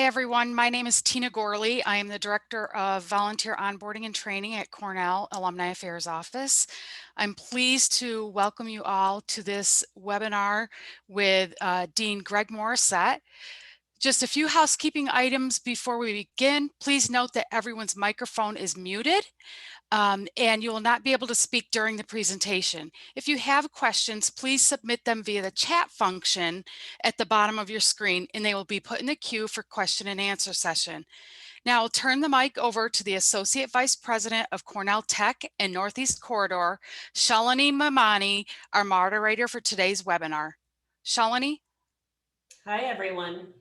everyone. My name is Tina Gorley. I am the Director of Volunteer Onboarding and Training at Cornell Alumni Affairs Office. I'm pleased to welcome you all to this webinar with Dean Greg Morissette. Just a few housekeeping items before we begin. Please note that everyone's microphone is muted. And you will not be able to speak during the presentation. If you have questions, please submit them via the chat function at the bottom of your screen, and they will be put in the queue for question and answer session. Now I'll turn the mic over to the Associate Vice President of Cornell Tech and Northeast Corridor, Shalini Mamani, our moderator for today's webinar. Shalini? Hi, everyone.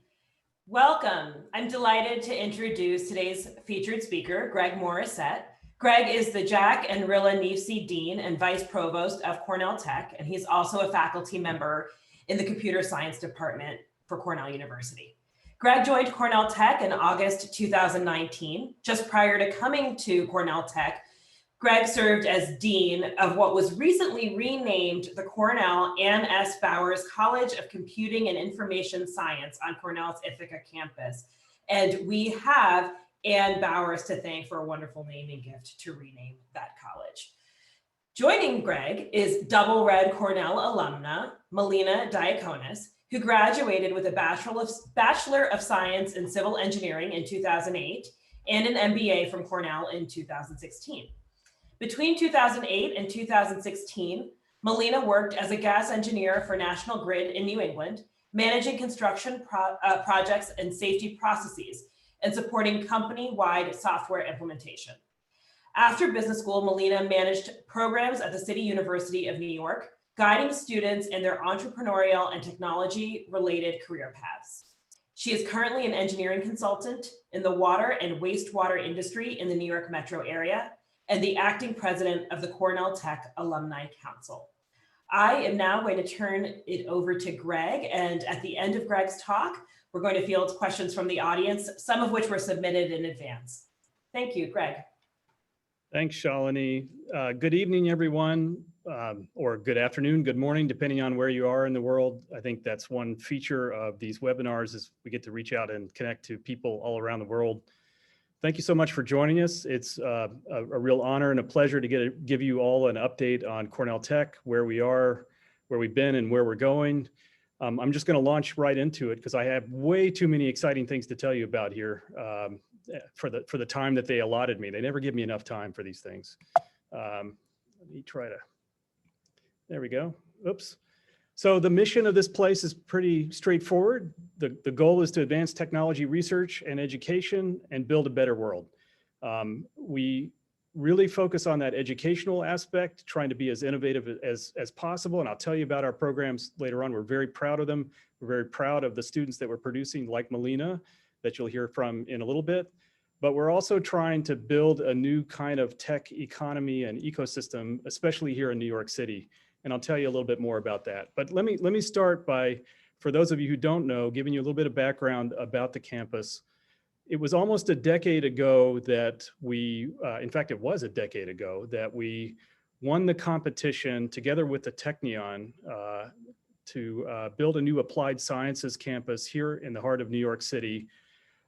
Welcome. I'm delighted to introduce today's featured speaker, Greg Morissette. Greg is the Jack and Rilla Neefsey Dean and Vice Provost of Cornell Tech, and he's also a faculty member in the Computer Science Department for Cornell University. Greg joined Cornell Tech in August 2019. Just prior to coming to Cornell Tech, Greg served as Dean of what was recently renamed the Cornell Ann S. Bowers College of Computing and Information Science on Cornell's Ithaca campus. And we have Ann Bowers to thank for a wonderful naming gift to rename that college. Joining Greg is Double Red Cornell alumna, Melina Diaconis, who graduated with a Bachelor of Science in Civil Engineering in 2008 and an MBA from Cornell in 2016. Between 2008 and 2016, Melina worked as a gas engineer for National Grid in New England, managing construction projects and safety processes, and supporting company-wide software implementation. After business school, Melina managed programs at the City University of New York, guiding students in their entrepreneurial and technology-related career paths. She is currently an engineering consultant in the water and wastewater industry in the New York metro area, and the acting president of the Cornell Tech Alumni Council. I am now going to turn it over to Greg, and at the end of Greg's talk, we're going to field questions from the audience, some of which were submitted in advance. Thank you, Greg. Thanks, Shalini. Good evening, everyone, or good afternoon, good morning, depending on where you are in the world. I think that's one feature of these webinars is we get to reach out and connect to people all around the world. Thank you so much for joining us. It's a real honor and a pleasure to give you all an update on Cornell Tech, where we are, where we've been, and where we're going. I'm just going to launch right into it because I have way too many exciting things to tell you about here for the time that they allotted me. They never give me enough time for these things. Let me try to, there we go. Oops. So the mission of this place is pretty straightforward. The goal is to advance technology research and education and build a better world. We really focus on that educational aspect, trying to be as innovative as possible. And I'll tell you about our programs later on. We're very proud of them. We're very proud of the students that we're producing, like Melina, that you'll hear from in a little bit. But we're also trying to build a new kind of tech economy and ecosystem, especially here in New York City. And I'll tell you a little bit more about that. But let me start by, for those of you who don't know, giving you a little bit of background about the campus. It was almost a decade ago that we, in fact, it was a decade ago that we won the competition together with the Technion to build a new applied sciences campus here in the heart of New York City.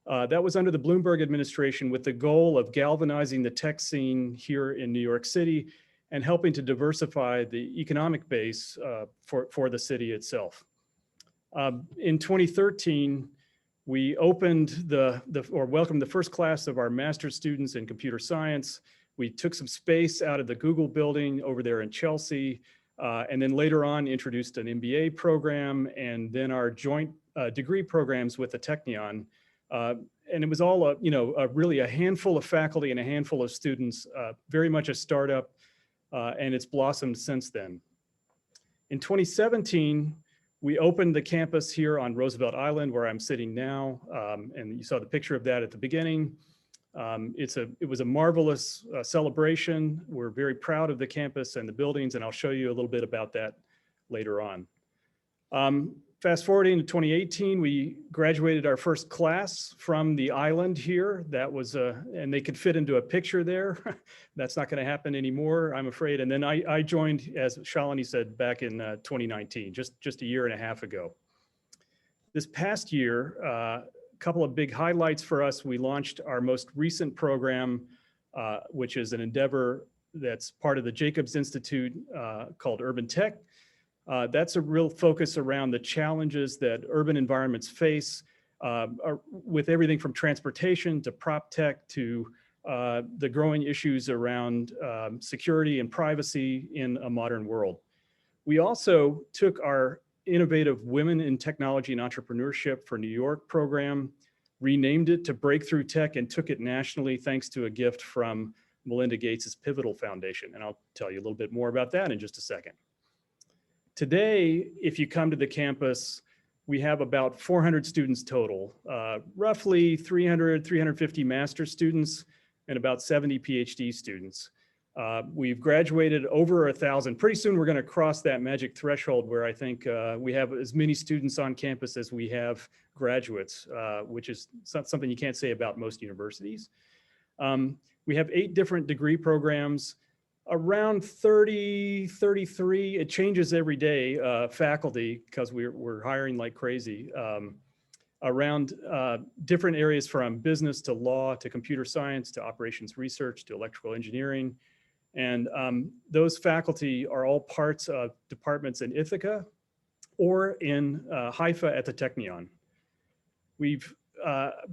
That was under the Bloomberg administration with the goal of galvanizing the tech scene here in New York City and helping to diversify the economic base for the city itself. In 2013, we opened or welcomed the first class of our master's students in computer science. We took some space out of the Google building over there in Chelsea, and then later on introduced an MBA program and then our joint degree programs with the Technion. And it was all, really a handful of faculty and a handful of students, very much a startup, and it's blossomed since then. In 2017, we opened the campus here on Roosevelt Island, where I'm sitting now, and you saw the picture of that at the beginning. It was a marvelous celebration. We're very proud of the campus and the buildings, and I'll show you a little bit about that later on. Fast forwarding to 2018, we graduated our first class from the island here. That was, and they could fit into a picture there. That's not going to happen anymore, I'm afraid. And then I joined, as Shalini said, back in 2019, just a year and a half ago. This past year, couple of big highlights for us. We launched our most recent program, which is an endeavor that's part of the Jacobs Institute called Urban Tech. That's a real focus around the challenges that urban environments face with everything from transportation to prop tech to the growing issues around security and privacy in a modern world. We also took our innovative Women in Technology and Entrepreneurship for New York program, renamed it to Breakthrough Tech, and took it nationally thanks to a gift from Melinda Gates' Pivotal Foundation. And I'll tell you a little bit more about that in just a second. Today, if you come to the campus, we have about 400 students total, roughly 300, 350 master's students, and about 70 PhD students. We've graduated over 1,000. Pretty soon we're going to cross that magic threshold where I think we have as many students on campus as we have graduates, which is something you can't say about most universities. We have 8 different degree programs, around 30, 33, it changes every day, faculty, because we're hiring like crazy, around different areas from business to law to computer science to operations research to electrical engineering. And those faculty are all parts of departments in Ithaca or in Haifa at the Technion.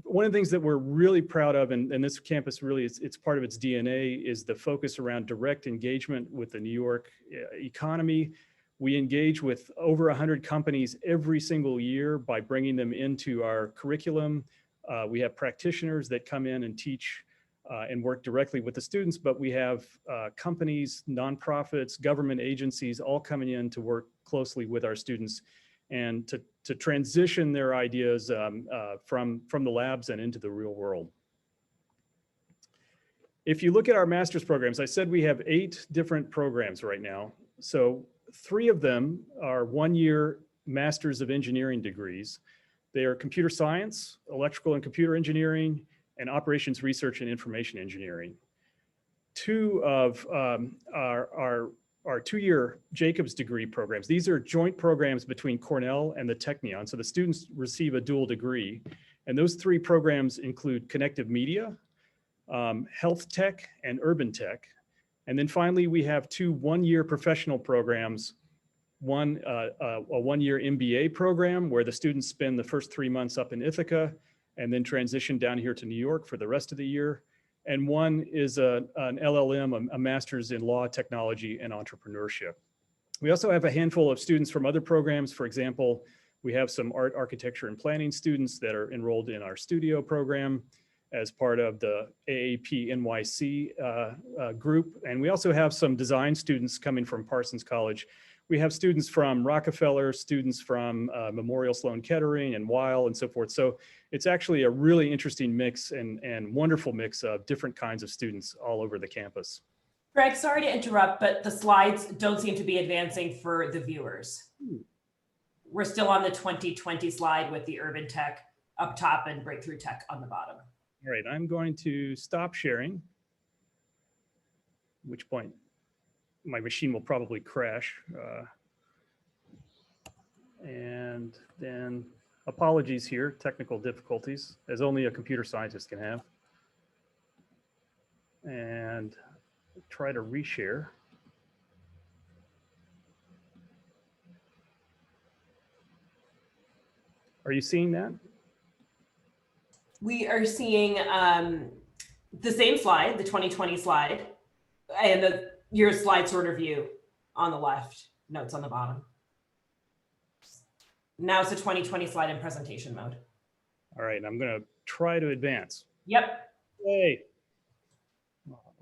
One of the things that we're really proud of, and this campus really, it's part of its DNA, is the focus around direct engagement with the New York economy. We engage with over 100 companies every single year by bringing them into our curriculum. We have practitioners that come in and teach and work directly with the students, but we have companies, nonprofits, government agencies all coming in to work closely with our students and to transition their ideas from the labs and into the real world. If you look at our master's programs, I said we have 8 different programs right now. So 3 of them are 1-year Masters of Engineering degrees. They are computer science, electrical and computer engineering, and operations research and information engineering. 2 of our 2-year Jacobs degree programs. These are joint programs between Cornell and the Technion. So the students receive a dual degree. And those 3 programs include connective media, health tech, and urban tech. And then finally, we have 2 1-year professional programs. One, a 1-year MBA program where the students spend the first 3 months up in Ithaca and then transition down here to New York for the rest of the year. And one is an LLM, a master's in law, technology, and entrepreneurship. We also have a handful of students from other programs. For example, we have some art, architecture, and planning students that are enrolled in our studio program as part of the AAP NYC group. And we also have some design students coming from Parsons College. We have students from Rockefeller, students from Memorial Sloan Kettering and Weill and so forth. So it's actually a really interesting mix and wonderful mix of different kinds of students all over the campus. Greg, sorry to interrupt, but the slides don't seem to be advancing for the viewers. We're still on the 2020 slide with the urban tech up top and breakthrough tech on the bottom. All right, I'm going to stop sharing, at which point my machine will probably crash. And then apologies here, technical difficulties, as only a computer scientist can have. And try to reshare. Are you seeing that? We are seeing the same slide, the 2020 slide, and your slide sorter view on the left, notes on the bottom. Now it's the 2020 slide in presentation mode. All right, I'm going to try to advance. Yep. Yay.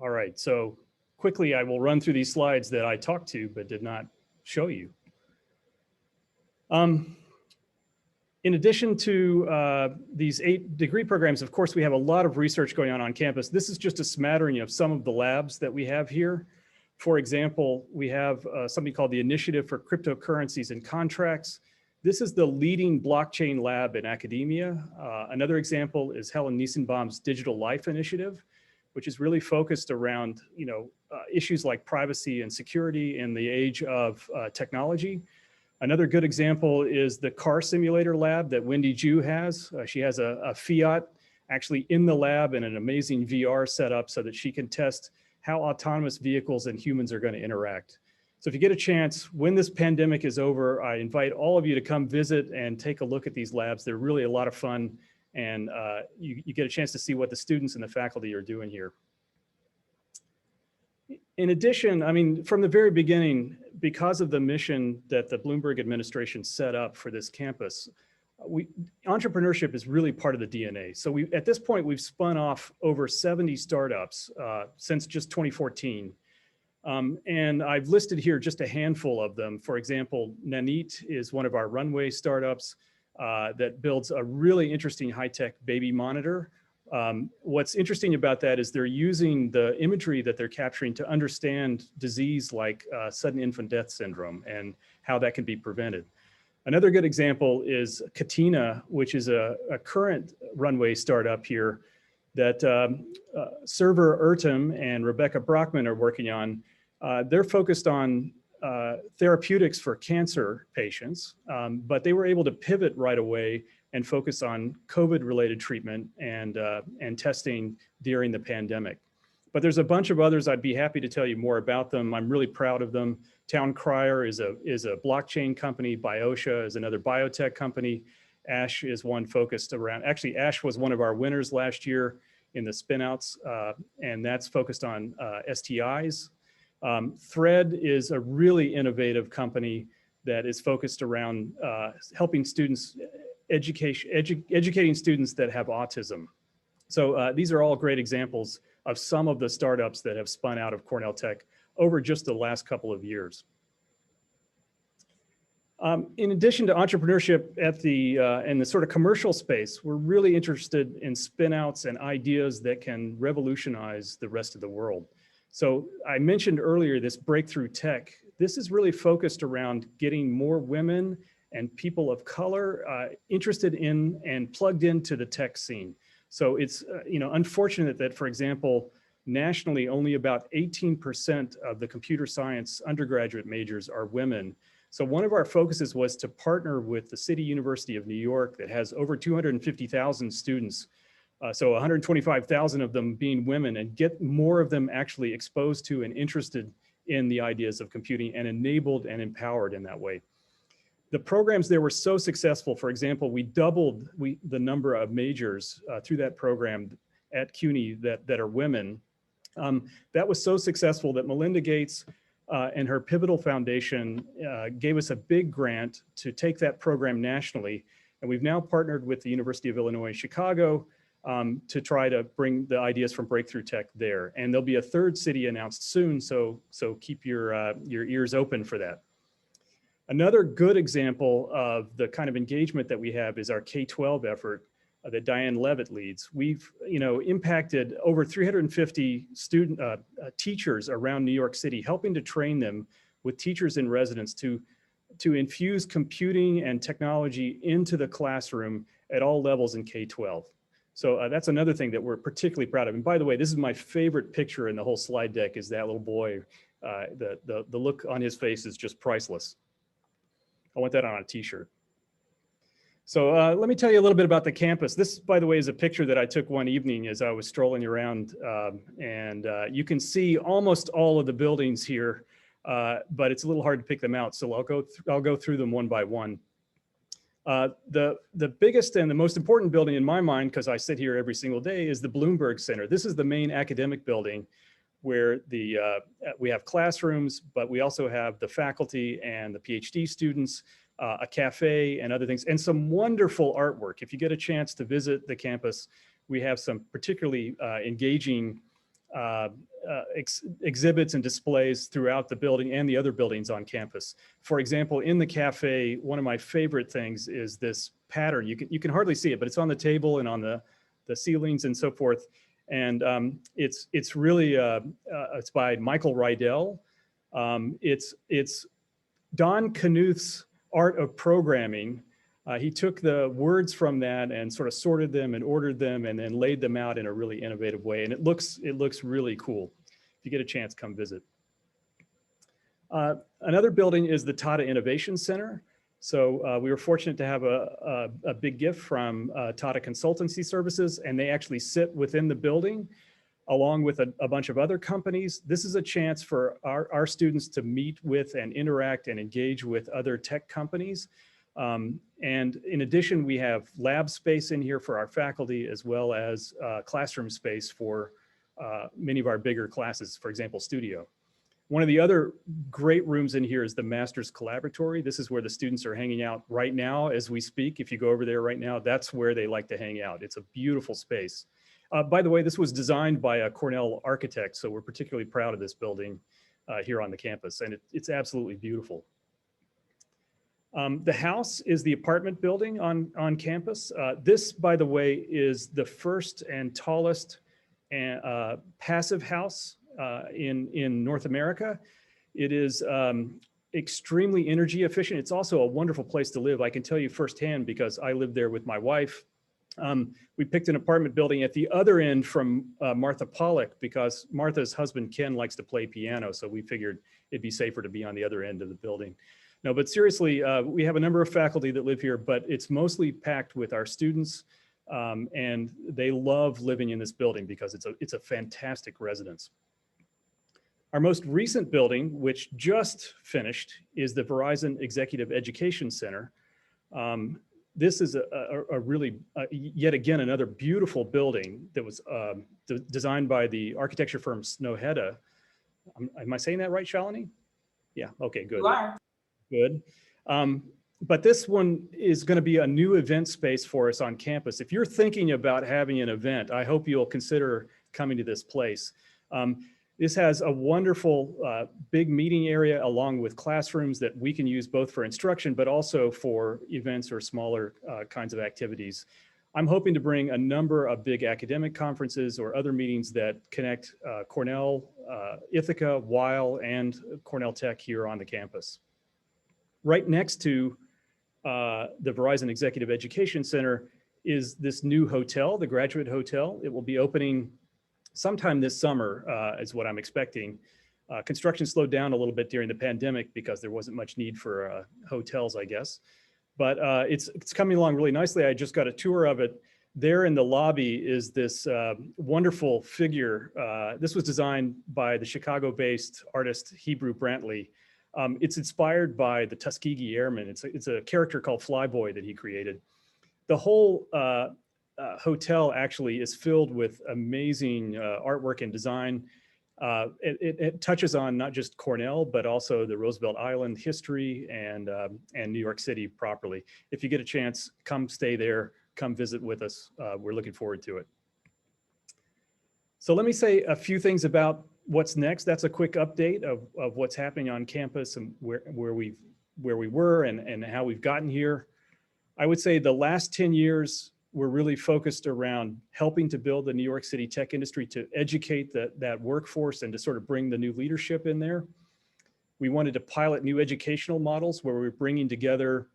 All right, so quickly I will run through these slides that I talked to but did not show you. In addition to these 8 degree programs, of course, we have a lot of research going on campus. This is just a smattering of some of the labs that we have here. For example, we have something called the Initiative for Cryptocurrencies and Contracts. This is the leading blockchain lab in academia. Another example is Helen Niesenbaum's Digital Life Initiative, which is really focused around issues like privacy and security in the age of technology. Another good example is the car simulator lab that Wendy Ju has. She has a Fiat actually in the lab and an amazing VR setup so that she can test how autonomous vehicles and humans are going to interact. So if you get a chance, when this pandemic is over, I invite all of you to come visit and take a look at these labs. They're really a lot of fun, and you get a chance to see what the students and the faculty are doing here. In addition, I mean, from the very beginning, because of the mission that the Bloomberg administration set up for this campus, entrepreneurship is really part of the DNA. So at this point, we've spun off over 70 startups since just 2014. And I've listed here just a handful of them. For example, Nanit is one of our Runway startups that builds a really interesting high-tech baby monitor. What's interesting about that is they're using the imagery that they're capturing to understand disease like sudden infant death syndrome and how that can be prevented. Another good example is Katina, which is a current Runway startup here that Server Ertem and Rebecca Brockman are working on. They're focused on therapeutics for cancer patients, but they were able to pivot right away and focus on COVID-related treatment and testing during the pandemic. But there's a bunch of others. I'd be happy to tell you more about them. I'm really proud of them. Town Crier is a blockchain company. Biosha is another biotech company. Ash is one focused around, actually Ash was one of our winners last year in the spinouts, and that's focused on STIs. Thread is a really innovative company that is focused around helping students, educating students that have autism. So these are all great examples of some of the startups that have spun out of Cornell Tech over just the last couple of years. In addition to entrepreneurship at in the sort of commercial space, we're really interested in spin-outs and ideas that can revolutionize the rest of the world. So I mentioned earlier this breakthrough tech. This is really focused around getting more women and people of color interested in and plugged into the tech scene. So it's unfortunate that, for example, nationally, only about 18% of the computer science undergraduate majors are women. So one of our focuses was to partner with the City University of New York that has over 250,000 students. So 125,000 of them being women, and get more of them actually exposed to and interested in the ideas of computing and enabled and empowered in that way. The programs there were so successful. For example, we doubled the number of majors through that program at CUNY that are women. That was so successful that Melinda Gates and her Pivotal Foundation gave us a big grant to take that program nationally. And we've now partnered with the University of Illinois Chicago to try to bring the ideas from Breakthrough Tech there. And there'll be a third city announced soon, so keep your ears open for that. Another good example of the kind of engagement that we have is our K-12 effort that Diane Levitt leads. We've impacted over 350 teachers around New York City, helping to train them with teachers in residence to infuse computing and technology into the classroom at all levels in K-12. So that's another thing that we're particularly proud of. And by the way, this is my favorite picture in the whole slide deck, is that little boy. The look on his face is just priceless. I want that on a t-shirt. So let me tell you a little bit about the campus. This, by the way, is a picture that I took one evening as I was strolling around. And you can see almost all of the buildings here, but it's a little hard to pick them out. So I'll go through them one by one. The biggest and the most important building in my mind, because I sit here every single day, is the Bloomberg Center. This is the main academic building where we have classrooms, but we also have the faculty and the PhD students, a cafe and other things, and some wonderful artwork. If you get a chance to visit the campus, we have some particularly engaging exhibits and displays throughout the building and the other buildings on campus. For example, in the cafe, one of my favorite things is this pattern. You can hardly see it, but it's on the table and on the ceilings and so forth. And it's really it's by Michael Rydell. It's Don Knuth's Art of Programming. He took the words from that and sort of sorted them and ordered them and then laid them out in a really innovative way. And it looks really cool. If you get a chance, come visit. Another building is the Tata Innovation Center. So we were fortunate to have a big gift from Tata Consultancy Services, and they actually sit within the building along with a bunch of other companies. This is a chance for our students to meet with and interact and engage with other tech companies. And in addition, we have lab space in here for our faculty, as well as classroom space for many of our bigger classes, for example, studio. One of the other great rooms in here is the Master's Collaboratory. This is where the students are hanging out right now as we speak. If you go over there right now, that's where they like to hang out. It's a beautiful space. By the way, this was designed by a Cornell architect, so we're particularly proud of this building here on the campus, and it's absolutely beautiful. The house is the apartment building on campus. This, by the way, is the first and tallest passive house in North America. It is extremely energy efficient. It's also a wonderful place to live. I can tell you firsthand because I lived there with my wife. We picked an apartment building at the other end from Martha Pollock because Martha's husband, Ken, likes to play piano. So we figured it'd be safer to be on the other end of the building. No, but seriously, we have a number of faculty that live here, but it's mostly packed with our students. And they love living in this building because it's a fantastic residence. Our most recent building, which just finished, is the Verizon Executive Education Center. This is yet again, another beautiful building that was designed by the architecture firm Snøhetta. Am I saying that right, Shalini? Yeah, okay, good. You are. Good. But this one is going to be a new event space for us on campus. If you're thinking about having an event, I hope you'll consider coming to this place. This has a wonderful big meeting area along with classrooms that we can use both for instruction, but also for events or smaller kinds of activities. I'm hoping to bring a number of big academic conferences or other meetings that connect Cornell, Ithaca, Weill, and Cornell Tech here on the campus. Right next to the Verizon Executive Education Center is this new hotel, the Graduate Hotel. It will be opening sometime this summer is what I'm expecting. Construction slowed down a little bit during the pandemic because there wasn't much need for hotels, I guess. But it's coming along really nicely. I just got a tour of it. There in the lobby is this wonderful figure. This was designed by the Chicago-based artist Hebrew Brantley. It's inspired by the Tuskegee Airmen. It's a character called Flyboy that he created. The whole hotel actually is filled with amazing artwork and design. It touches on not just Cornell, but also the Roosevelt Island history and New York City properly. If you get a chance, come stay there, come visit with us. We're looking forward to it. So let me say a few things about what's next. That's a quick update of what's happening on campus and where we were and how we've gotten here. I would say the last 10 years, we're really focused around helping to build the New York City tech industry, to educate that workforce and to sort of bring the new leadership in there. We wanted to pilot new educational models where we're bringing together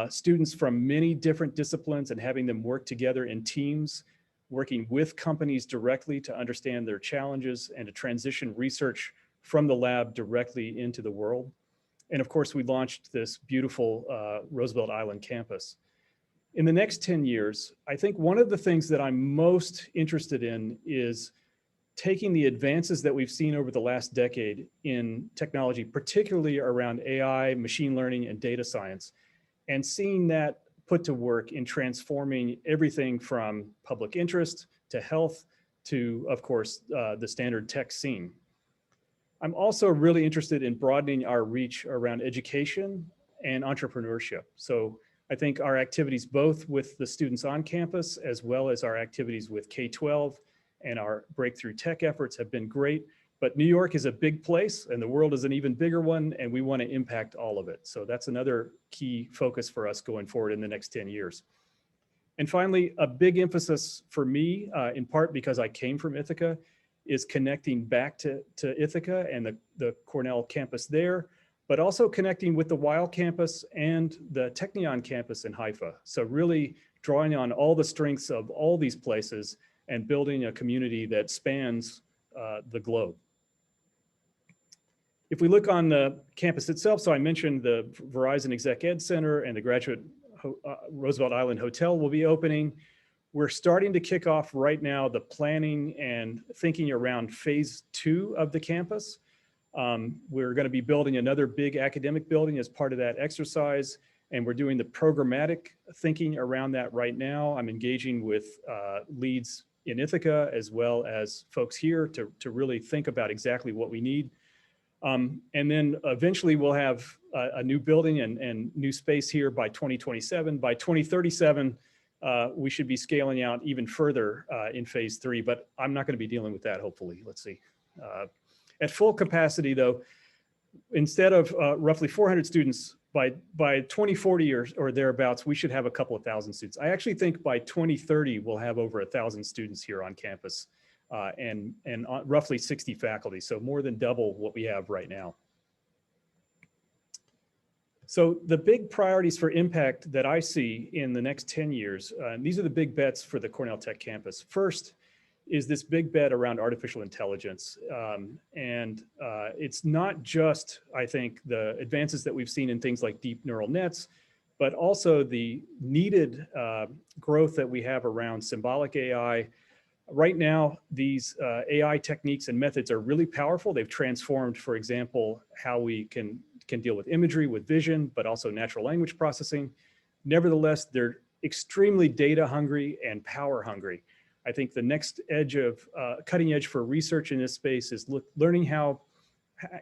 students from many different disciplines and having them work together in teams, working with companies directly to understand their challenges and to transition research from the lab directly into the world. And of course, we launched this beautiful Roosevelt Island campus. In the next 10 years, I think one of the things that I'm most interested in is taking the advances that we've seen over the last decade in technology, particularly around AI, machine learning, and data science, and seeing that put to work in transforming everything from public interest to health to, of course, the standard tech scene. I'm also really interested in broadening our reach around education and entrepreneurship. So I think our activities, both with the students on campus, as well as our activities with K-12 and our breakthrough tech efforts have been great. But New York is a big place and the world is an even bigger one, and we want to impact all of it. So that's another key focus for us going forward in the next 10 years. And finally, a big emphasis for me, in part because I came from Ithaca, is connecting back to Ithaca and the Cornell campus there, but also connecting with the Weill campus and the Technion campus in Haifa. So really drawing on all the strengths of all these places and building a community that spans the globe. If we look on the campus itself, so I mentioned the Verizon Exec Ed Center and the Graduate Roosevelt Island Hotel will be opening. We're starting to kick off right now the planning and thinking around phase 2 of the campus. We're going to be building another big academic building as part of that exercise, and we're doing the programmatic thinking around that right now. I'm engaging with leads in Ithaca as well as folks here to really think about exactly what we need. And then eventually we'll have a new building and new space here by 2027. By 2037, we should be scaling out even further in phase 3, but I'm not going to be dealing with that, hopefully. Let's see. At full capacity, though, instead of roughly 400 students, by 2040 or thereabouts, we should have a couple of thousand students. I actually think by 2030, we'll have over 1,000 students here on campus and roughly 60 faculty, so more than double what we have right now. So the big priorities for impact that I see in the next 10 years, and these are the big bets for the Cornell Tech campus. First is this big bet around artificial intelligence. It's not just, I think, the advances that we've seen in things like deep neural nets, but also the needed growth that we have around symbolic AI. Right now, these AI techniques and methods are really powerful. They've transformed, for example, how we can deal with imagery, with vision, but also natural language processing. Nevertheless, they're extremely data hungry and power hungry. I think the next edge of cutting edge for research in this space is learning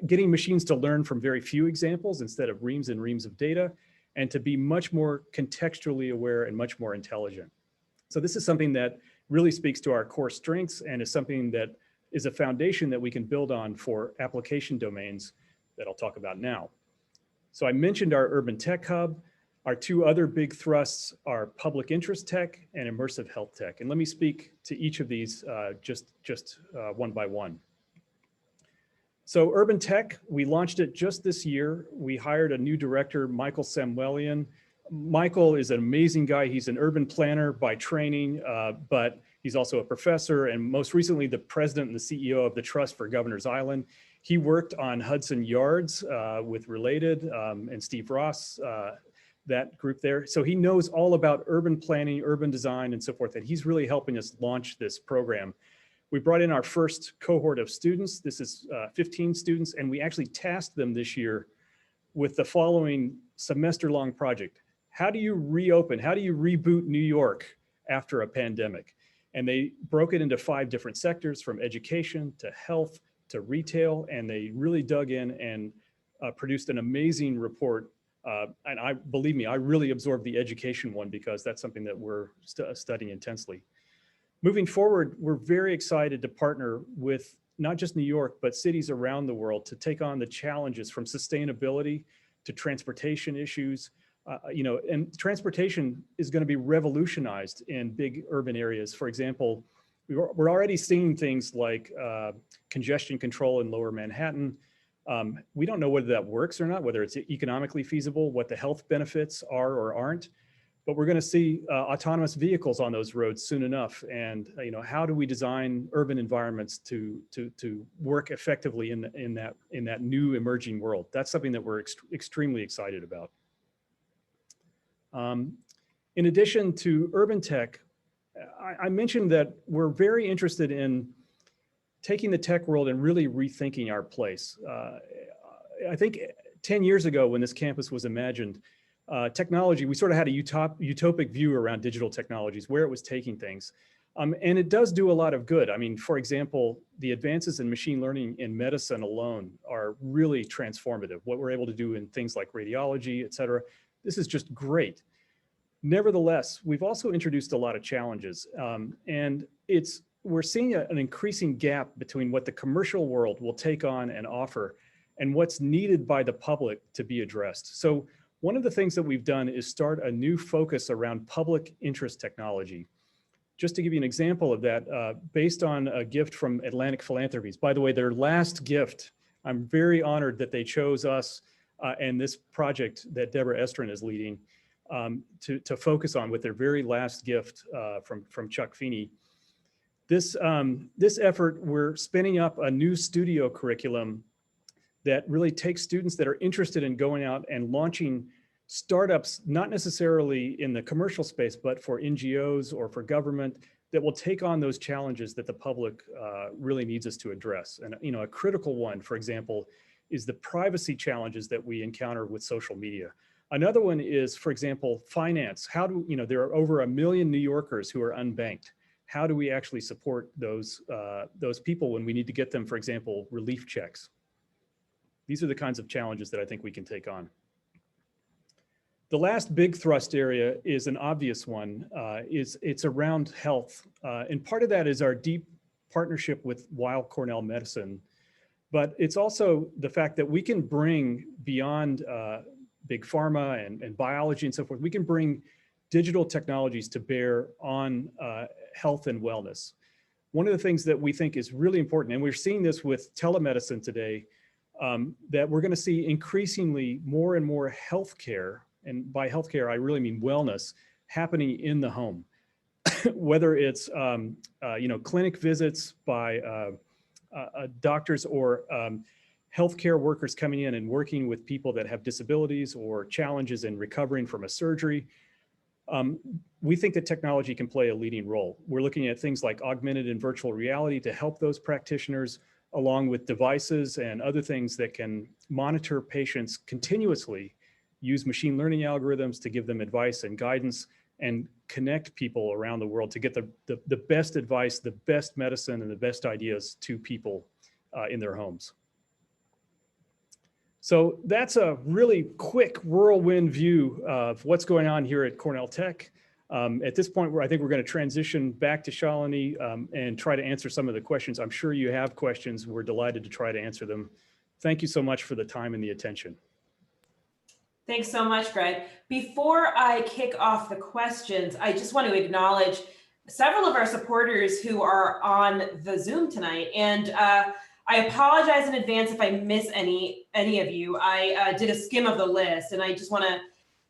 getting machines to learn from very few examples instead of reams and reams of data, and to be much more contextually aware and much more intelligent. So this is something that really speaks to our core strengths and is something that is a foundation that we can build on for application domains that I'll talk about now. So I mentioned our urban tech hub. Our two other big thrusts are public interest tech and immersive health tech. And let me speak to each of these just one by one. So urban tech, we launched it just this year. We hired a new director, Michael Samuelian. Michael is an amazing guy. He's an urban planner by training, but he's also a professor and most recently the president and the CEO of the Trust for Governor's Island. He worked on Hudson Yards with Related and Steve Ross, that group there. So he knows all about urban planning, urban design, and so forth, and he's really helping us launch this program. We brought in our first cohort of students. This is 15 students, and we actually tasked them this year with the following semester-long project. How do you reopen? How do you reboot New York after a pandemic? And they broke it into 5 different sectors, from education to health to retail, and they really dug in and produced an amazing report. And believe me, I really absorbed the education one because that's something that we're studying intensely. Moving forward, we're very excited to partner with not just New York, but cities around the world to take on the challenges from sustainability to transportation issues. And transportation is going to be revolutionized in big urban areas. For example, we're already seeing things like congestion control in Lower Manhattan. We don't know whether that works or not, whether it's economically feasible, what the health benefits are or aren't, but we're going to see autonomous vehicles on those roads soon enough. And how do we design urban environments to work effectively in that new emerging world? That's something that we're extremely excited about. In addition to urban tech, I mentioned that we're very interested in taking the tech world and really rethinking our place. I think 10 years ago when this campus was imagined, technology, we sort of had a utopic view around digital technologies, where it was taking things. And it does do a lot of good. I mean, for example, the advances in machine learning in medicine alone are really transformative. What we're able to do in things like radiology, et cetera, this is just great. Nevertheless, we've also introduced a lot of challenges. And we're seeing an increasing gap between what the commercial world will take on and offer and what's needed by the public to be addressed. So one of the things that we've done is start a new focus around public interest technology. Just to give you an example of that, based on a gift from Atlantic Philanthropies. By the way, their last gift, I'm very honored that they chose us and this project that Deborah Estrin is leading to focus on with their very last gift from Chuck Feeney. This effort, we're spinning up a new studio curriculum that really takes students that are interested in going out and launching startups, not necessarily in the commercial space, but for NGOs or for government, that will take on those challenges that the public really needs us to address. And a critical one, for example, is the privacy challenges that we encounter with social media. Another one is, for example, finance. How do, there are over 1 million New Yorkers who are unbanked. How do we actually support those people when we need to get them, for example, relief checks? These are the kinds of challenges that I think we can take on. The last big thrust area is an obvious one. It's around health. And part of that is our deep partnership with Weill Cornell Medicine. But it's also the fact that we can bring beyond big pharma and biology and so forth, we can bring digital technologies to bear on health and wellness. One of the things that we think is really important, and we're seeing this with telemedicine today, that we're going to see increasingly more and more healthcare, and by healthcare I really mean wellness, happening in the home. Whether it's clinic visits by doctors or healthcare workers coming in and working with people that have disabilities or challenges in recovering from a surgery. We think that technology can play a leading role. We're looking at things like augmented and virtual reality to help those practitioners, along with devices and other things that can monitor patients continuously, use machine learning algorithms to give them advice and guidance, and connect people around the world to get the best advice, the best medicine, and the best ideas to people in their homes. So that's a really quick whirlwind view of what's going on here at Cornell Tech. At this point, I think we're going to transition back to Shalini and try to answer some of the questions. I'm sure you have questions. We're delighted to try to answer them. Thank you so much for the time and the attention. Thanks so much, Greg. Before I kick off the questions, I just want to acknowledge several of our supporters who are on the Zoom tonight. And I apologize in advance if I miss any of you. I did a skim of the list, and I just want to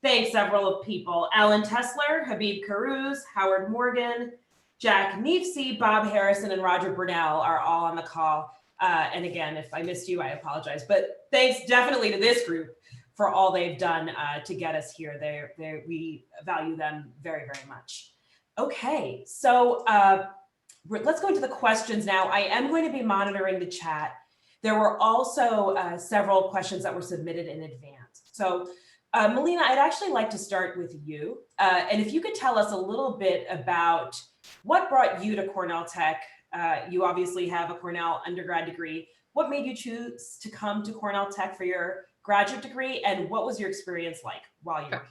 thank several of people. Alan Tesler, Habib Karuz, Howard Morgan, Jack Neefsey, Bob Harrison, and Roger Burnell are all on the call. And again, if I missed you, I apologize. But thanks definitely to this group for all they've done to get us here. We value them very, very much. Okay, so let's go into the questions now. I am going to be monitoring the chat. There were also several questions that were submitted in advance. So Melina, I'd actually like to start with you. And if you could tell us a little bit about what brought you to Cornell Tech. You obviously have a Cornell undergrad degree. What made you choose to come to Cornell Tech for your graduate degree, and what was your experience like while you were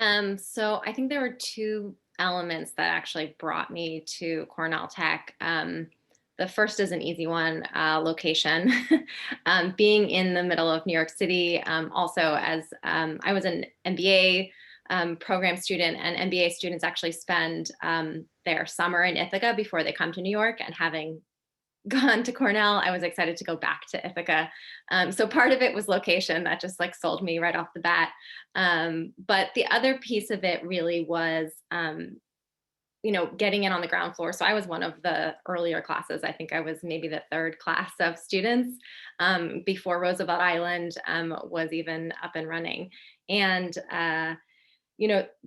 here? So I think there were two elements that actually brought me to Cornell Tech. The first is an easy one, location. Being in the middle of New York City, also as I was an MBA program student, and MBA students actually spend their summer in Ithaca before they come to New York, and having gone to Cornell, I was excited to go back to Ithaca. So part of it was location that just like sold me right off the bat. But the other piece of it really was, getting in on the ground floor. So I was one of the earlier classes. I think I was maybe the third class of students before Roosevelt Island was even up and running. And,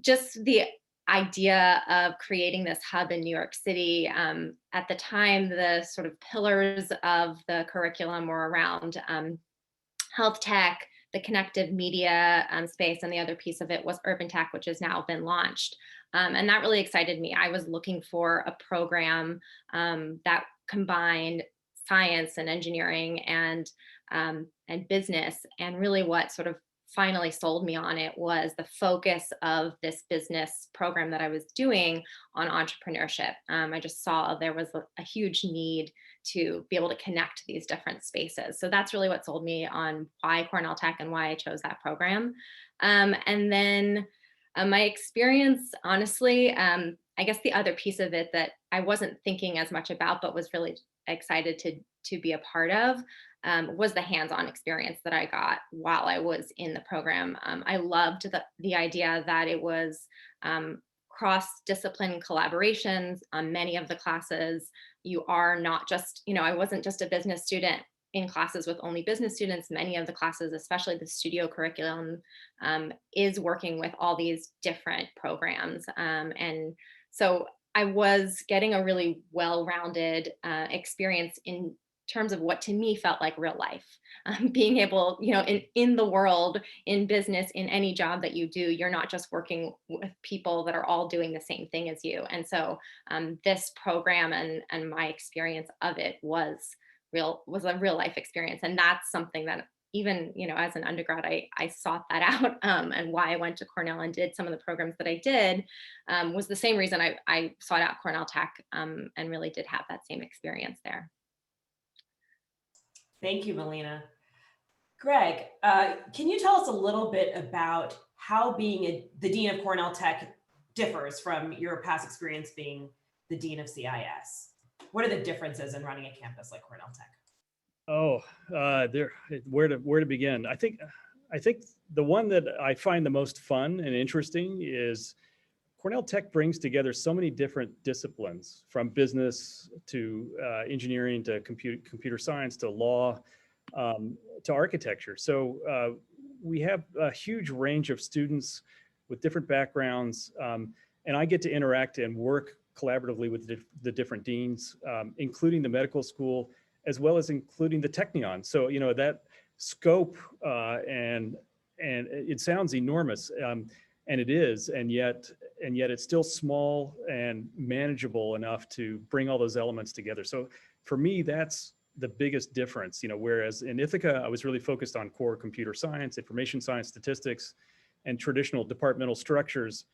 just the idea of creating this hub in New York City. At the time, the sort of pillars of the curriculum were around health tech, the connective media space, and the other piece of it was urban tech, which has now been launched. And that really excited me. I was looking for a program that combined science and engineering and business, and really what sort of finally sold me on it was the focus of this business program that I was doing on entrepreneurship. I just saw there was a huge need to be able to connect these different spaces. So that's really what sold me on why Cornell Tech and why I chose that program. And then my experience, honestly, I guess the other piece of it that I wasn't thinking as much about, but was really excited to be a part of, was the hands-on experience that I got while I was in the program. I loved the idea that it was cross-discipline collaborations on many of the classes. You are not just, I wasn't just a business student in classes with only business students. Many of the classes, especially the studio curriculum, is working with all these different programs. And so I was getting a really well-rounded experience in terms of what to me felt like real life. Being able, in the world, in business, in any job that you do, you're not just working with people that are all doing the same thing as you. And so this program and my experience of it was a real life experience. And that's something that even, as an undergrad, I sought that out, and why I went to Cornell and did some of the programs that I did was the same reason I sought out Cornell Tech, and really did have that same experience there. Thank you, Melina. Greg, can you tell us a little bit about how being the Dean of Cornell Tech differs from your past experience being the Dean of CIS? What are the differences in running a campus like Cornell Tech? Where to begin? I think the one that I find the most fun and interesting is Cornell Tech brings together so many different disciplines, from business to engineering to computer science to law to architecture. So we have a huge range of students with different backgrounds, and I get to interact and work collaboratively with the different deans, including the medical school, as well as including the Technion. So that scope and it sounds enormous, and it is, and yet it's still small and manageable enough to bring all those elements together. So for me, that's the biggest difference. Whereas in Ithaca, I was really focused on core computer science, information science, statistics, and traditional departmental structures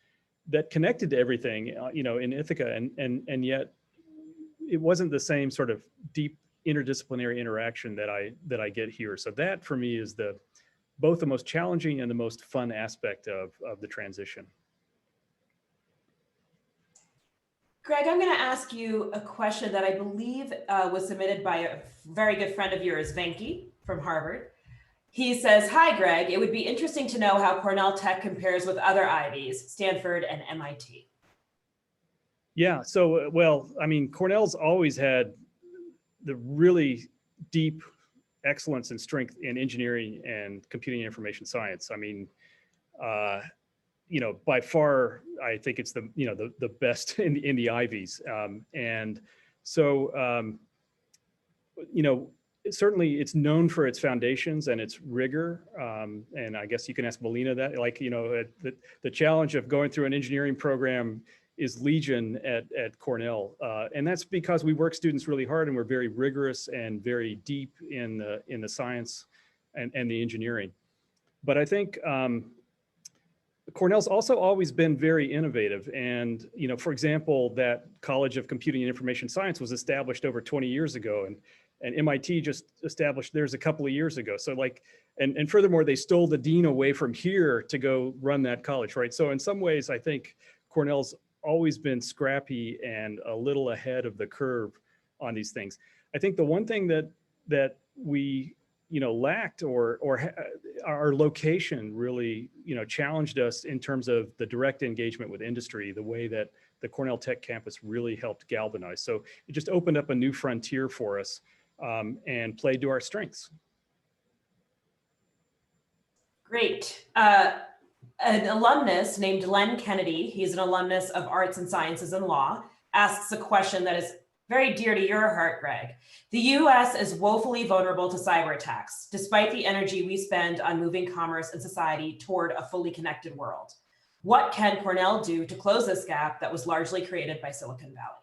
that connected to everything, in Ithaca, and yet it wasn't the same sort of deep interdisciplinary interaction that I get here. So that for me is both the most challenging and the most fun aspect of the transition. Greg, I'm going to ask you a question that I believe was submitted by a very good friend of yours, Venki from Harvard. He says, "Hi, Greg. It would be interesting to know how Cornell Tech compares with other Ivies, Stanford and MIT." Yeah, so, well, I mean, Cornell's always had the really deep excellence and strength in engineering and computing and information science. I mean, by far, I think it's the best in the Ivies. And so, certainly it's known for its foundations and its rigor. And I guess you can ask Melina that, the challenge of going through an engineering program is legion at Cornell. And that's because we work students really hard and we're very rigorous and very deep in the science and the engineering. But I think Cornell's also always been very innovative. And, for example, that College of Computing and Information Science was established over 20 years ago. And MIT just established theirs a couple of years ago. So and furthermore, they stole the dean away from here to go run that college, right? So in some ways, I think Cornell's always been scrappy and a little ahead of the curve on these things. I think the one thing that we lacked or our location really challenged us in terms of the direct engagement with industry, the way that the Cornell Tech campus really helped galvanize. So it just opened up a new frontier for us, and played to our strengths. Great. An alumnus named Len Kennedy, he's an alumnus of Arts and Sciences and Law, asks a question that is very dear to your heart, Greg. The US is woefully vulnerable to cyber attacks, despite the energy we spend on moving commerce and society toward a fully connected world. What can Cornell do to close this gap that was largely created by Silicon Valley?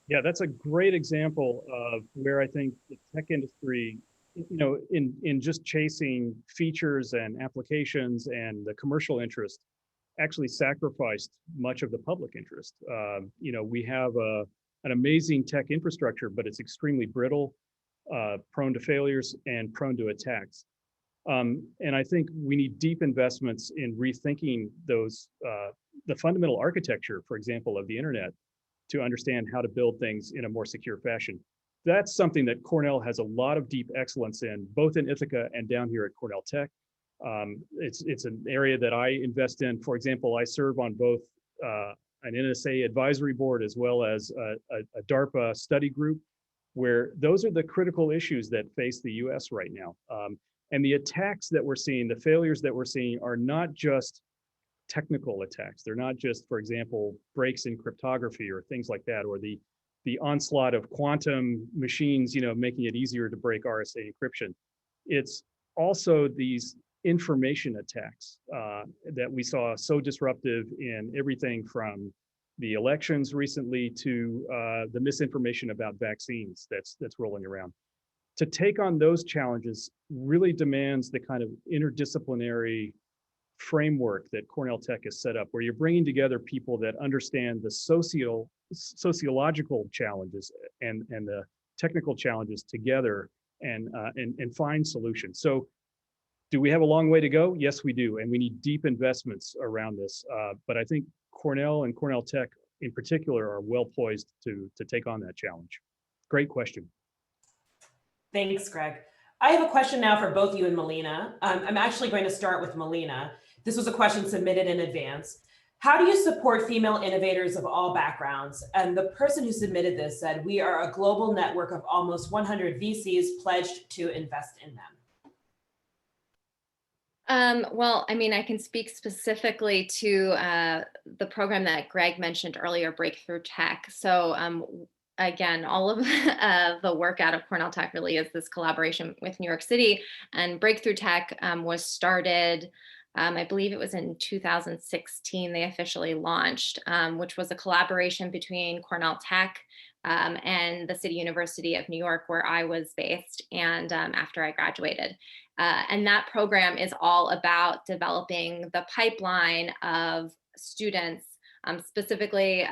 Yeah, that's a great example of where I think the tech industry, in just chasing features and applications and the commercial interest, actually sacrificed much of the public interest. We have an amazing tech infrastructure, but it's extremely brittle, prone to failures, and prone to attacks. And I think we need deep investments in rethinking the fundamental architecture, for example, of the internet, to understand how to build things in a more secure fashion. That's something that Cornell has a lot of deep excellence in, both in Ithaca and down here at Cornell Tech. It's an area that I invest in. For example, I serve on both an NSA advisory board as well as a DARPA study group where those are the critical issues that face the US right now. And the attacks that we're seeing, the failures that we're seeing are not just technical attacks. They're not just, for example, breaks in cryptography or things like that, or the onslaught of quantum machines, making it easier to break RSA encryption. It's also these information attacks that we saw so disruptive in everything from the elections recently to the misinformation about vaccines that's rolling around. To take on those challenges really demands the kind of interdisciplinary framework that Cornell Tech has set up, where you're bringing together people that understand the sociological challenges and the technical challenges together and find solutions. So do we have a long way to go? Yes, we do. And we need deep investments around this. But I think Cornell and Cornell Tech in particular are well poised to take on that challenge. Great question. Thanks, Greg. I have a question now for both you and Melina. I'm actually going to start with Melina. This was a question submitted in advance. How do you support female innovators of all backgrounds? And the person who submitted this said, we are a global network of almost 100 VCs pledged to invest in them. Well, I mean, I can speak specifically to the program that Greg mentioned earlier, Breakthrough Tech. So again, all of the work out of Cornell Tech really is this collaboration with New York City. And Breakthrough Tech was started, I believe it was in 2016, they officially launched, which was a collaboration between Cornell Tech and the City University of New York, where I was based, and after I graduated. And that program is all about developing the pipeline of students. Specifically,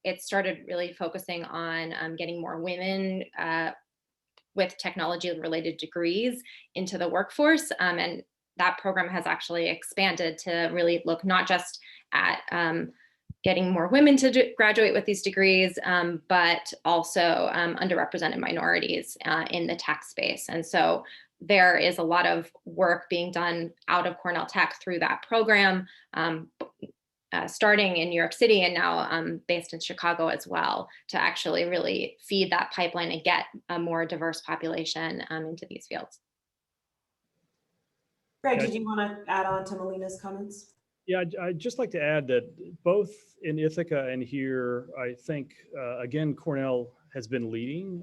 it started really focusing on getting more women with technology-related degrees into the workforce. And that program has actually expanded to really look not just at getting more women to graduate with these degrees, but also underrepresented minorities in the tech space. And so there is a lot of work being done out of Cornell Tech through that program, starting in New York City and now based in Chicago as well, to actually really feed that pipeline and get a more diverse population into these fields. Greg, did you want to add on to Melina's comments? Yeah, I'd just like to add that both in Ithaca and here, I think, again, Cornell has been leading.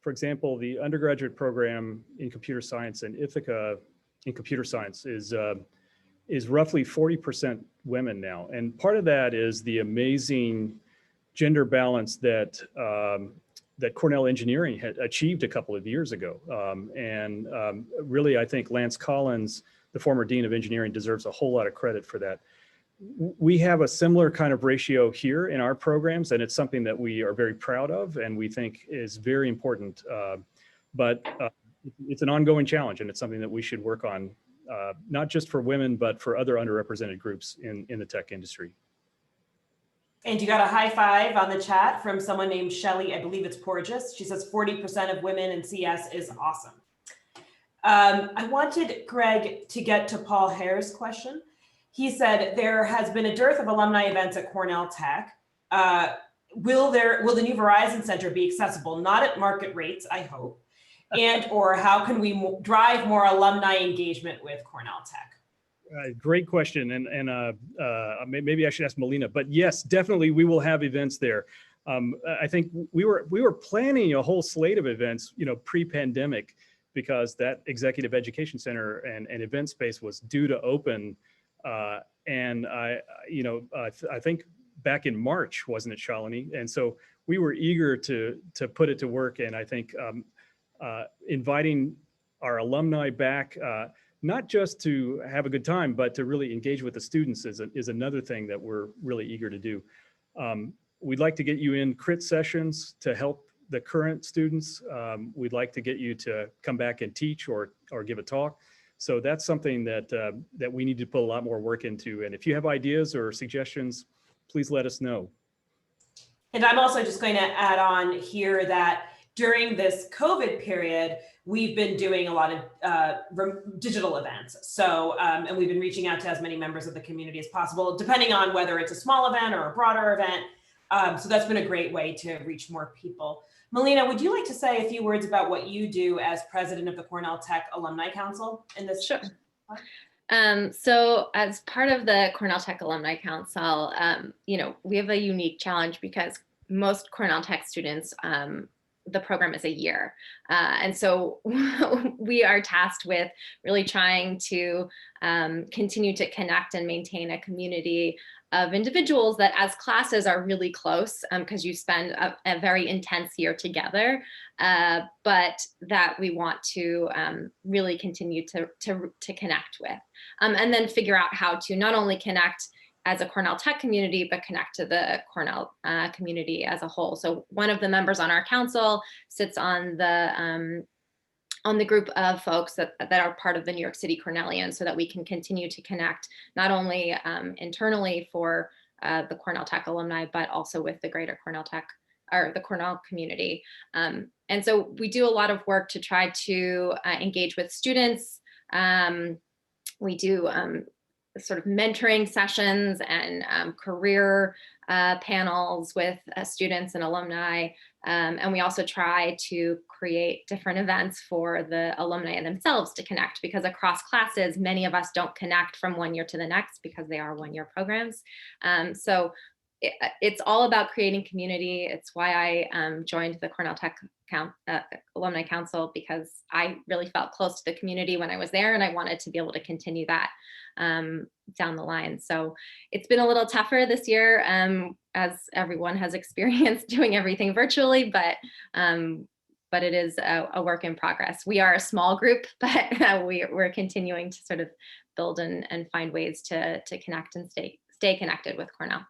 For example, the undergraduate program in computer science in Ithaca in computer science is roughly 40% women now. And part of that is the amazing gender balance that that Cornell Engineering had achieved a couple of years ago. Really, I think Lance Collins, the former Dean of Engineering, deserves a whole lot of credit for that. We have a similar kind of ratio here in our programs, and it's something that we are very proud of and we think is very important. But it's an ongoing challenge, and it's something that we should work on, not just for women, but for other underrepresented groups in the tech industry. And you got a high five on the chat from someone named Shelly, I believe it's Porges. She says 40% of women in CS is awesome. I wanted Greg to get to Paul Hare's question. He said, there has been a dearth of alumni events at Cornell Tech. Will the new Verizon Center be accessible? Not at market rates, I hope. And or how can we drive more alumni engagement with Cornell Tech? Great question, and maybe I should ask Melina, but yes, definitely we will have events there. I think we were planning a whole slate of events, pre-pandemic, because that executive education center and event space was due to open, and I think back in March, wasn't it, Shalini? And so we were eager to put it to work, and I think inviting our alumni back. Not just to have a good time, but to really engage with the students is another thing that we're really eager to do. We'd like to get you in crit sessions to help the current students. We'd like to get you to come back and teach or give a talk. So that's something that that we need to put a lot more work into. And if you have ideas or suggestions, please let us know. And I'm also just going to add on here that during this COVID period, we've been doing a lot of digital events. So, and we've been reaching out to as many members of the community as possible, depending on whether it's a small event or a broader event. So that's been a great way to reach more people. Melina, would you like to say a few words about what you do as president of the Cornell Tech Alumni Council in this? Sure. So as part of the Cornell Tech Alumni Council, we have a unique challenge because most Cornell Tech students, the program is a year. And so we are tasked with really trying to continue to connect and maintain a community of individuals that as classes are really close because you spend a very intense year together, but that we want to really continue to connect with. And then figure out how to not only connect as a Cornell Tech community, but connect to the Cornell community as a whole. So one of the members on our council sits on the group of folks that are part of the New York City Cornellians, so that we can continue to connect not only internally for the Cornell Tech alumni, but also with the greater Cornell Tech or the Cornell community. And so we do a lot of work to try to engage with students. We do sort of mentoring sessions and career panels with students and alumni. And we also try to create different events for the alumni themselves to connect, because across classes, many of us don't connect from one year to the next because they are one-year programs. So it's all about creating community. It's why I joined the Cornell Tech Alumni Council, because I really felt close to the community when I was there, and I wanted to be able to continue that down the line. So it's been a little tougher this year, as everyone has experienced doing everything virtually, but it is a work in progress. We are a small group, but we're continuing to sort of build and find ways to connect and stay connected with Cornell.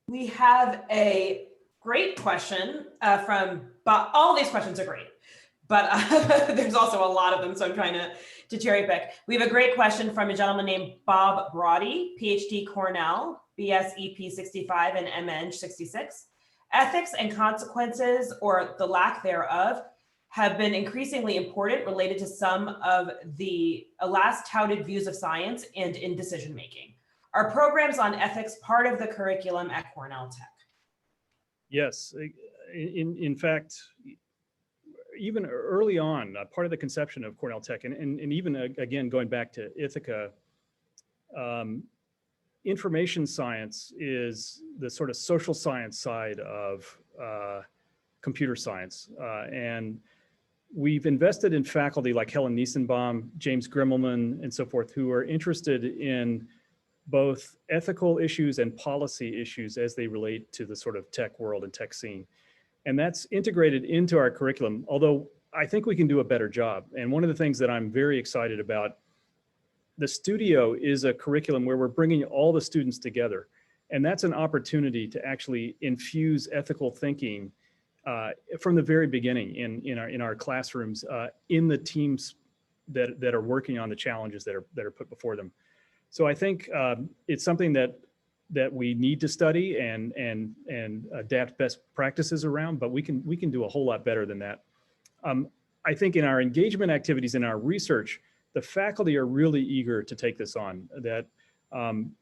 We have a great question from Bob. All these questions are great, but there's also a lot of them, so I'm trying to cherry pick. We have a great question from a gentleman named Bob Brody, PhD Cornell, BS EP 65 and MN 66. Ethics and consequences, or the lack thereof, have been increasingly important related to some of the last touted views of science and in decision making. Are programs on ethics part of the curriculum at Cornell Tech? Yes, in fact, even early on, part of the conception of Cornell Tech, and even again, going back to Ithaca, information science is the sort of social science side of computer science. And we've invested in faculty like Helen Niesenbaum, James Grimmelman, and so forth, who are interested in both ethical issues and policy issues as they relate to the sort of tech world and tech scene. And that's integrated into our curriculum, although I think we can do a better job. And one of the things that I'm very excited about, the studio is a curriculum where we're bringing all the students together. And that's an opportunity to actually infuse ethical thinking from the very beginning in our classrooms, in the teams that are working on the challenges that are put before them. So I think it's something that we need to study and adapt best practices around, but we can do a whole lot better than that. I think in our engagement activities, in our research, the faculty are really eager to take this on. That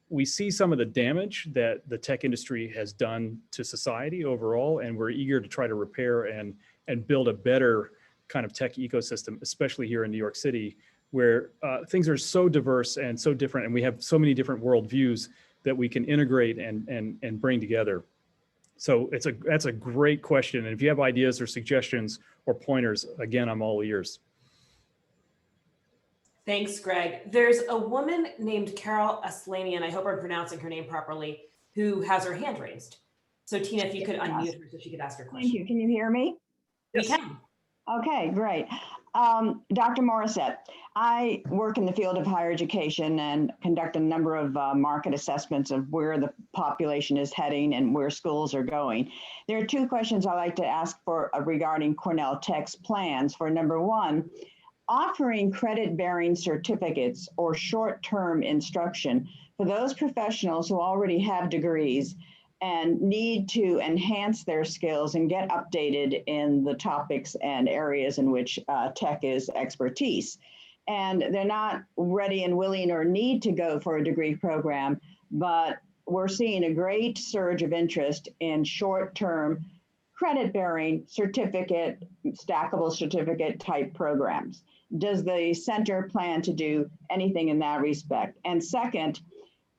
we see some of the damage that the tech industry has done to society overall, and we're eager to try to repair and build a better kind of tech ecosystem, especially here in New York City, where things are so diverse and so different, and we have so many different worldviews that we can integrate and bring together. So that's a great question. And if you have ideas or suggestions or pointers, again, I'm all ears. Thanks, Greg. There's a woman named Carol Aslanian, I hope I'm pronouncing her name properly, who has her hand raised. So Tina, if you could unmute her so she could ask her question. Thank you. Can you hear me? We can. Okay, great. Dr. Morissette, I work in the field of higher education and conduct a number of market assessments of where the population is heading and where schools are going. There are two questions I'd like to ask for regarding Cornell Tech's plans. For number one, offering credit-bearing certificates or short-term instruction for those professionals who already have degrees and need to enhance their skills and get updated in the topics and areas in which tech is expertise. and they're not ready and willing or need to go for a degree program, but we're seeing a great surge of interest in short-term credit-bearing certificate, stackable certificate type programs. Does the center plan to do anything in that respect? And second,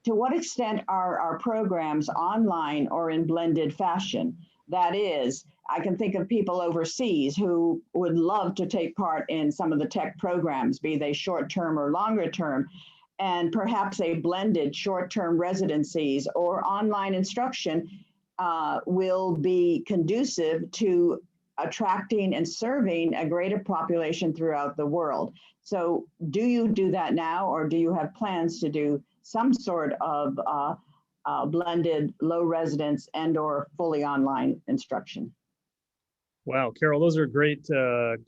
to what extent are our programs online or in blended fashion? That is, I can think of people overseas who would love to take part in some of the tech programs, be they short-term or longer term, and perhaps a blended short-term residencies or online instruction will be conducive to attracting and serving a greater population throughout the world. So do you do that now, or do you have plans to do some sort of blended low residence and or fully online instruction? Wow, Carol, those are great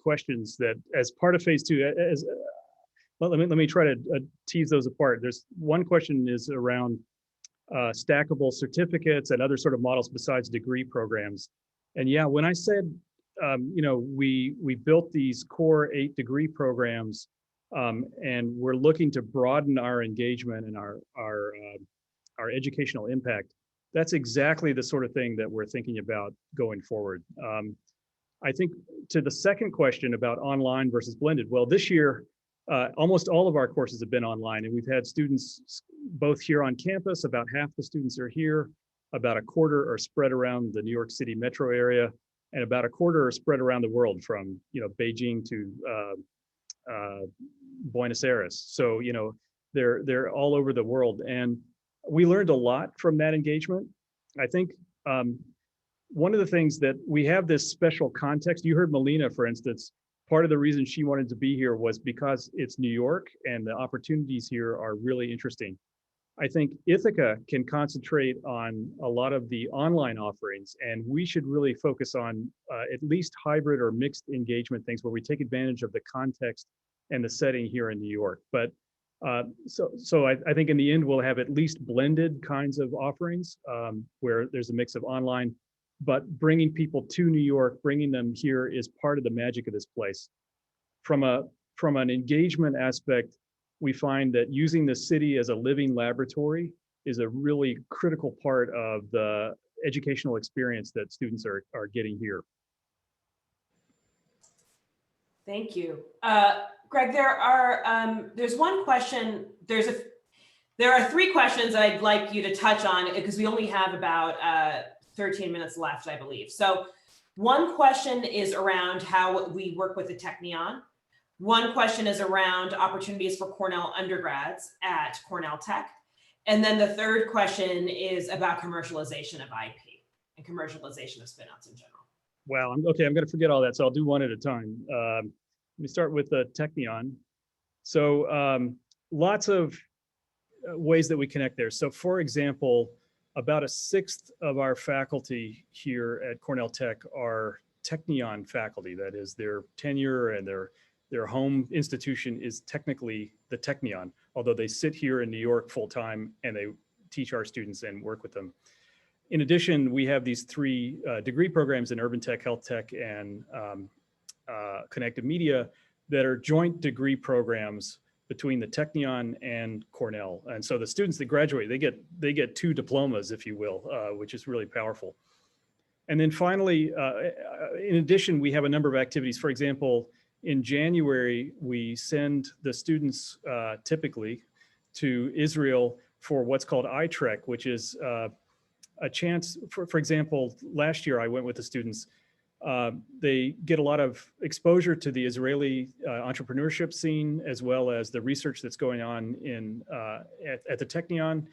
questions that as part of phase two, let me try to tease those apart. There's one question is around stackable certificates and other sort of models besides degree programs. And yeah, when I said, we built these core 8 degree programs, and we're looking to broaden our engagement and our educational impact, that's exactly the sort of thing that we're thinking about going forward. I think to the second question about online versus blended, well, this year, almost all of our courses have been online, and we've had students both here on campus. About half the students are here, about a quarter are spread around the New York City metro area, and about a quarter are spread around the world from Beijing to Buenos Aires. So they're all over the world, and we learned a lot from that engagement. I think one of the things that we have this special context. You heard Melina, for instance. Part of the reason she wanted to be here was because it's New York and the opportunities here are really interesting. I think Ithaca can concentrate on a lot of the online offerings, and we should really focus on at least hybrid or mixed engagement things where we take advantage of the context and the setting here in New York. But so I think in the end, we'll have at least blended kinds of offerings where there's a mix of online, but bringing people to New York, bringing them here is part of the magic of this place. From an engagement aspect, we find that using the city as a living laboratory is a really critical part of the educational experience that students are getting here. Thank you. Greg, there's one question, there are 3 questions I'd like you to touch on because we only have about 13 minutes left, I believe. So one question is around how we work with the Technion. One question is around opportunities for Cornell undergrads at Cornell Tech. And then the third question is about commercialization of IP and commercialization of spinouts in general. Wow, I'm going to forget all that, so I'll do one at a time. Let me start with the Technion. So lots of ways that we connect there. So for example, about 1/6 of our faculty here at Cornell Tech are Technion faculty. That is, their tenure and their home institution is technically the Technion, although they sit here in New York full time and they teach our students and work with them. In addition, we have these 3 degree programs in urban tech, health tech, and connected media that are joint degree programs between the Technion and Cornell. And so the students that graduate, they get 2 diplomas, if you will, which is really powerful. And then finally, in addition, we have a number of activities. For example, in January, we send the students typically to Israel for what's called iTrek, which is a chance, for example, last year I went with the students. They get a lot of exposure to the Israeli entrepreneurship scene, as well as the research that's going on at the Technion.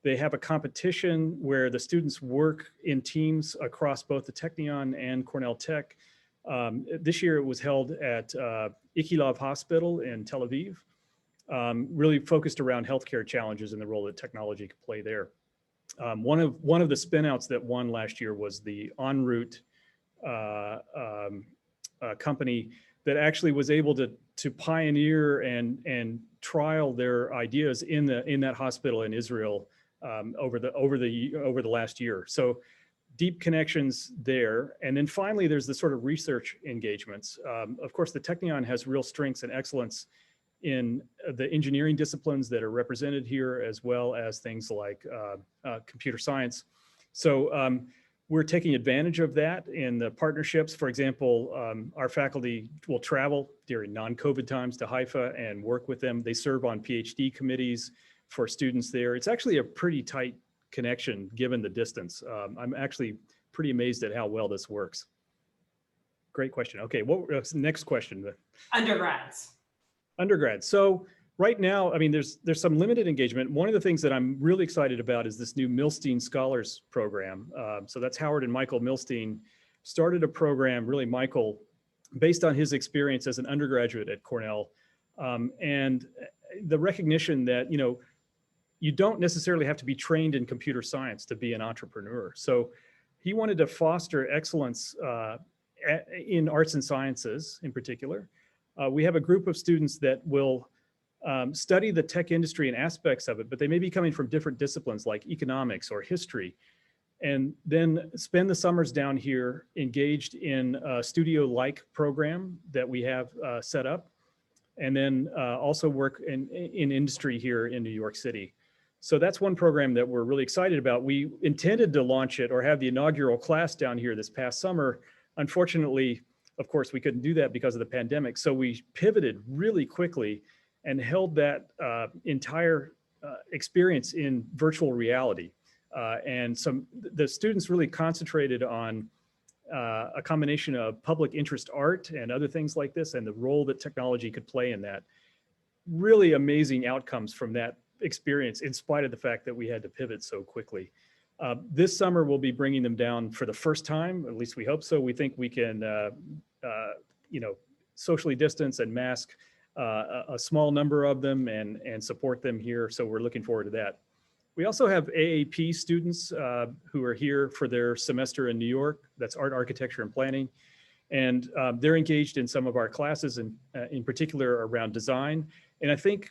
They have a competition where the students work in teams across both the Technion and Cornell Tech. This year it was held at Ichilov Hospital in Tel Aviv, really focused around healthcare challenges and the role that technology could play there. One of the spinouts that won last year was the En route company that actually was able to pioneer and trial their ideas in that hospital in Israel over the last year. So deep connections there. And then finally, there's the sort of research engagements. Of course, the Technion has real strengths and excellence in the engineering disciplines that are represented here, as well as things like computer science. So we're taking advantage of that in the partnerships. For example, our faculty will travel during non-COVID times to Haifa and work with them. They serve on PhD committees for students there. It's actually a pretty tight connection given the distance. I'm actually pretty amazed at how well this works. Great question. Okay, what's the next question? Undergrads. Undergrads. So right now, I mean, there's some limited engagement. One of the things that I'm really excited about is this new Milstein Scholars Program. So that's Howard and Michael Milstein started a program, really Michael, based on his experience as an undergraduate at Cornell. And the recognition that, you know, you don't necessarily have to be trained in computer science to be an entrepreneur. So he wanted to foster excellence in arts and sciences in particular. We have a group of students that will study the tech industry and aspects of it, but they may be coming from different disciplines like economics or history, and then spend the summers down here engaged in a studio-like program that we have set up, and then also work in industry here in New York City. So that's one program that we're really excited about. We intended to launch it or have the inaugural class down here this past summer. Unfortunately, of course, we couldn't do that because of the pandemic. So we pivoted really quickly and held that entire experience in virtual reality. And the students really concentrated on a combination of public interest art and other things like this, and the role that technology could play in that. Really amazing outcomes from that experience, in spite of the fact that we had to pivot so quickly. This summer, we'll be bringing them down for the first time, at least we hope so. We think we can, you know, socially distance and mask a small number of them and support them here. So we're looking forward to that. We also have AAP students who are here for their semester in New York. That's art, architecture, and planning. And they're engaged in some of our classes, in particular around design. And I think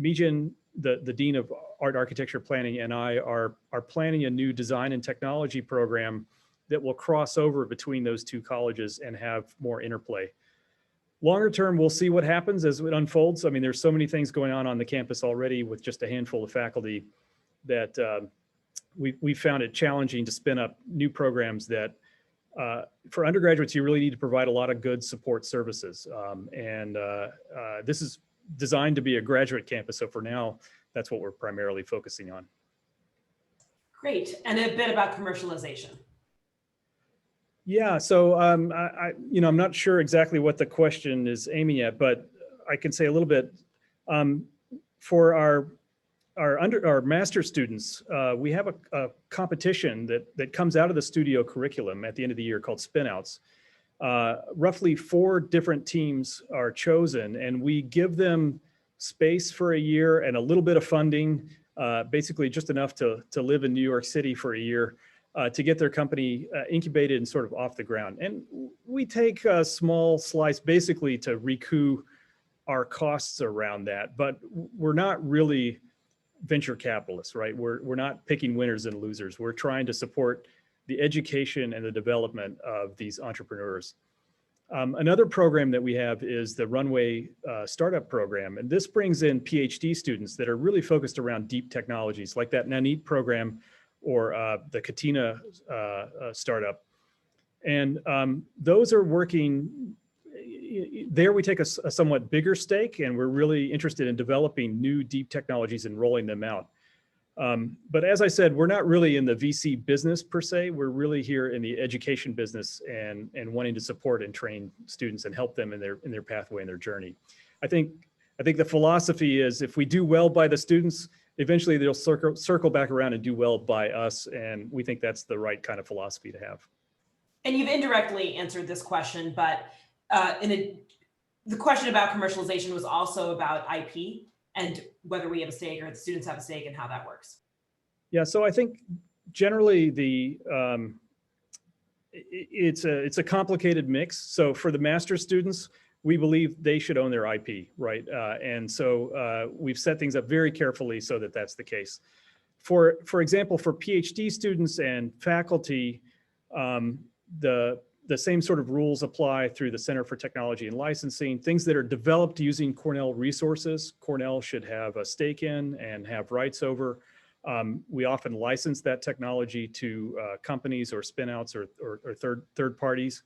Mijin, the Dean of Art, Architecture, Planning, and I are planning a new design and technology program that will cross over between those two colleges and have more interplay. Longer term, we'll see what happens as it unfolds. I mean, there's so many things going on the campus already with just a handful of faculty that we found it challenging to spin up new programs that for undergraduates, you really need to provide a lot of good support services. This is designed to be a graduate campus. So for now, that's what we're primarily focusing on. Great. And a bit about commercialization. Yeah, so I'm not sure exactly what the question is aiming at, but I can say a little bit. For our master students, we have a competition that comes out of the studio curriculum at the end of the year called Spinouts. Roughly 4 different teams are chosen, and we give them space for a year and a little bit of funding, basically just enough to live in New York City for a year, to get their company incubated and sort of off the ground. And we take a small slice basically to recoup our costs around that, but we're not really venture capitalists, right? We're not picking winners and losers. We're trying to support the education and the development of these entrepreneurs. Another program that we have is the Runway startup program. And this brings in PhD students that are really focused around deep technologies like that Nanit program or the Katina startup. And those are working, there we take a somewhat bigger stake, and we're really interested in developing new deep technologies and rolling them out. But as I said, we're not really in the VC business per se. We're really here in the education business and wanting to support and train students and help them in their pathway and their journey. I think the philosophy is if we do well by the students, eventually they'll circle back around and do well by us. And we think that's the right kind of philosophy to have. And you've indirectly answered this question, but the question about commercialization was also about IP and whether we have a stake or the students have a stake and how that works. Yeah, so I think generally it's a complicated mix. So for the master's students, we believe they should own their IP, right? And so we've set things up very carefully so that that's the case. For example, for PhD students and faculty, the the same sort of rules apply through the Center for Technology and Licensing. Things that are developed using Cornell resources, Cornell should have a stake in and have rights over. We often license that technology to companies or spinouts or third parties.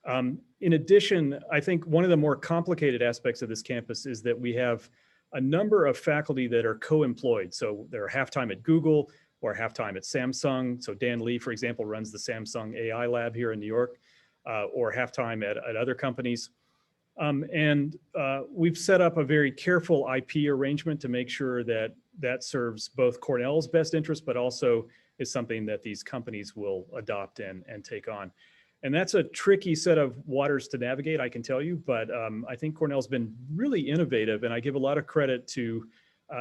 In addition, I think one of the more complicated aspects of this campus is that we have a number of faculty that are co-employed. So they're half-time at Google or half-time at Samsung. So Dan Lee, for example, runs the Samsung AI lab here in New York, or half-time at other companies. We've set up a very careful IP arrangement to make sure that that serves both Cornell's best interest, but also is something that these companies will adopt and take on. And that's a tricky set of waters to navigate, I can tell you, but I think Cornell's been really innovative, and I give a lot of credit to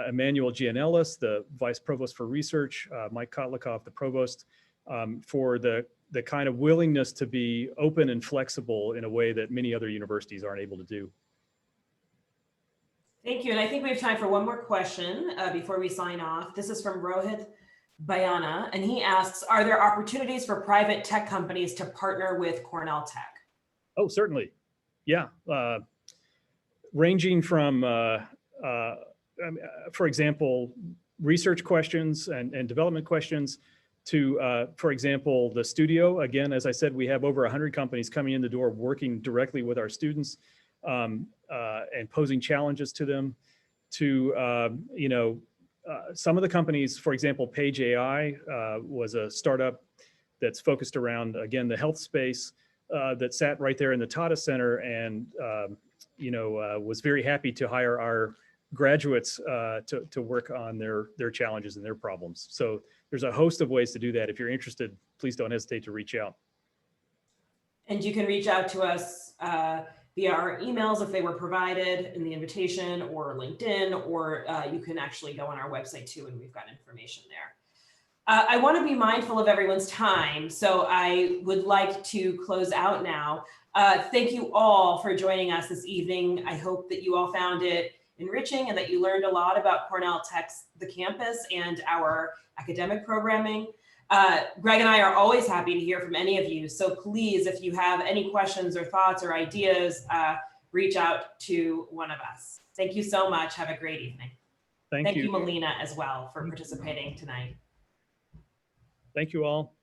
Emmanuel Gianellis, the Vice Provost for Research, Mike Kotlikoff, the Provost, for the kind of willingness to be open and flexible in a way that many other universities aren't able to do. Thank you. And I think we have time for one more question before we sign off. This is from Rohit Bayana, and he asks, are there opportunities for private tech companies to partner with Cornell Tech? Oh, certainly. Yeah. Ranging from, for example, research questions and development questions to, for example, the studio. Again, as I said, we have over 100 companies coming in the door working directly with our students and posing challenges to them, to, some of the companies, for example, Page AI was a startup that's focused around, again, the health space that sat right there in the Tata Center and, was very happy to hire our graduates to work on their challenges and their problems. So there's a host of ways to do that. If you're interested, please don't hesitate to reach out. And you can reach out to us via our emails if they were provided in the invitation, or LinkedIn, or you can actually go on our website too, and we've got information there. I want to be mindful of everyone's time, so I would like to close out now. Thank you all for joining us this evening. I hope that you all found it enriching and that you learned a lot about Cornell Tech's, the campus, and our academic programming. Greg and I are always happy to hear from any of you. So please, if you have any questions or thoughts or ideas, reach out to one of us. Thank you so much. Have a great evening. Thank you. Melina, as well, for participating tonight. Thank you all.